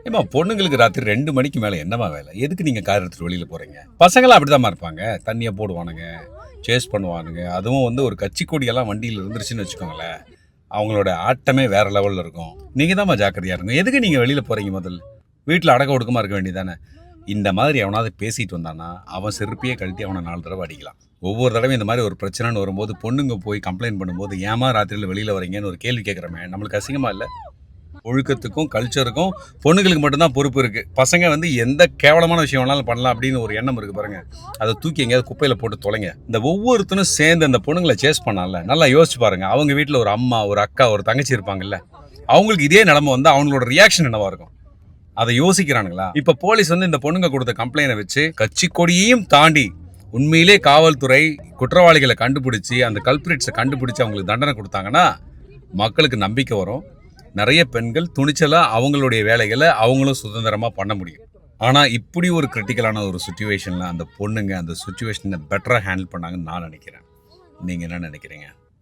ஏம்மா பொண்ணுங்களுக்கு ராத்திரி 2 மணிக்கு மேலே என்னம்மா வேலை? எதுக்கு நீங்கள் கார் எடுத்துகிட்டு வெளியில் போகிறீங்க? பசங்களாம் அப்படிதாம்மா இருப்பாங்க. தண்ணியை போடுவானுங்க, சேஸ் பண்ணுவானுங்க. அதுவும் வந்து ஒரு கட்சி கொடியெல்லாம் வண்டியில் இருந்துருச்சுன்னு வச்சுக்கோங்களேன், அவங்களோட ஆட்டமே வேற லெவலில் இருக்கும். நீங்கள் தான்மா ஜாக்கிரதையாக இருக்கும். எதுக்கு நீங்கள் வெளியில் போகிறீங்க? முதல்ல வீட்டில் அடக்க ஒடுக்கமாக இருக்க வேண்டியதானே? இந்த மாதிரி எவனாவது பேசிட்டு வந்தானா அவன் செருப்பையே கழட்டி அவனை 4 தடவை அடிக்கலாம். ஒவ்வொரு தடவையும் இந்த மாதிரி ஒரு பிரச்சனைன்னு வரும்போது பொண்ணுங்க போய் கம்ப்ளைண்ட் பண்ணும்போது ஏமா ராத்திரியில் வெளியில் வரீங்கன்னு ஒரு கேள்வி கேட்குறமே, நம்மளுக்கு அசிங்கமாக இல்லை? ஒழுக்கத்துக்கும் கல்ச்சருக்கும் பொண்ணுங்களுக்கு மட்டும்தான் பொறுப்பு இருக்குது. பசங்க வந்து எந்த கேவலமான விஷயம் வேணாலும் பண்ணலாம் அப்படின்னு ஒரு எண்ணம் இருக்குது பாருங்க. அதை தூக்கி எங்கேயாவது குப்பையில் போட்டு தொலைங்க. இந்த ஒவ்வொருத்தனும் சேர்ந்து அந்த பொண்ணுங்களை சேஸ் பண்ணால நல்லா யோசிச்சு பாருங்க. அவங்க வீட்டில் ஒரு அம்மா, ஒரு அக்கா, ஒரு தங்கச்சி இருப்பாங்கல்ல, அவங்களுக்கு இதே நிலைமை வந்து அவங்களோட ரியாக்ஷன் என்னவா இருக்கும்? அதை யோசிக்கிறானுங்களா? இப்ப போலீஸ் வந்து இந்த பொண்ணுங்க கொடுத்த கம்ப்ளைண்ட் வச்சு கட்சி கொடியையும் தாண்டி உண்மையிலே காவல்துறை குற்றவாளிகளை கண்டுபிடிச்சு அந்த கல்பிரிட்ஸை கண்டுபிடிச்சு அவங்களுக்கு தண்டனை கொடுத்தாங்கன்னா மக்களுக்கு நம்பிக்கை வரும். நிறைய பெண்கள் துணிச்சலா அவங்களுடைய வேலைகளை அவங்களும் சுதந்திரமா பண்ண முடியும். ஆனா இப்படி ஒரு கிரிட்டிக்கலான ஒரு சுச்சுவேஷன்ல அந்த பொண்ணுங்க அந்த சுச்சுவேஷனை பெட்டரா ஹேண்டில் பண்ணாங்கன்னு நான் நினைக்கிறேன். நீங்க என்ன நினைக்கிறீங்க?